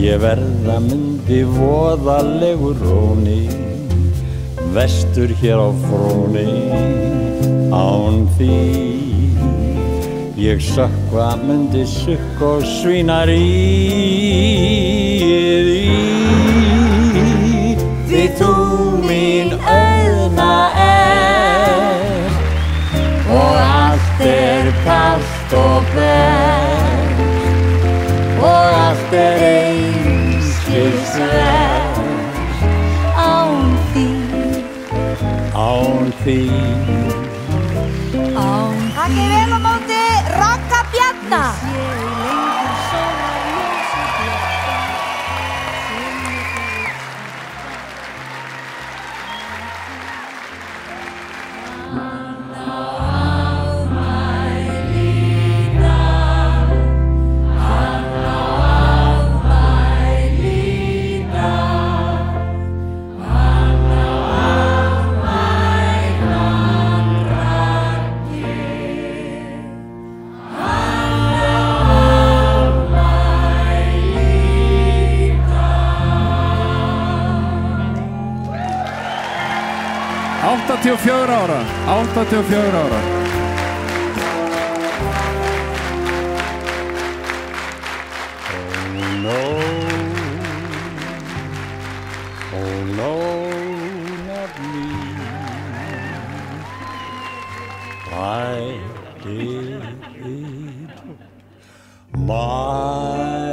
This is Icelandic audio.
Ég verða myndi voðalegur róni, vestur hér á fróni, án þín. Ég sökkva myndi sukk og svínaríð í, því þú mín auðna og allt kalt og bert og allt einskis verð án þín, án þín, án þín. Takk vel á móti Ragga Bjarna. Áttatíu og fjögurra ára. Oh no, not me. Why did my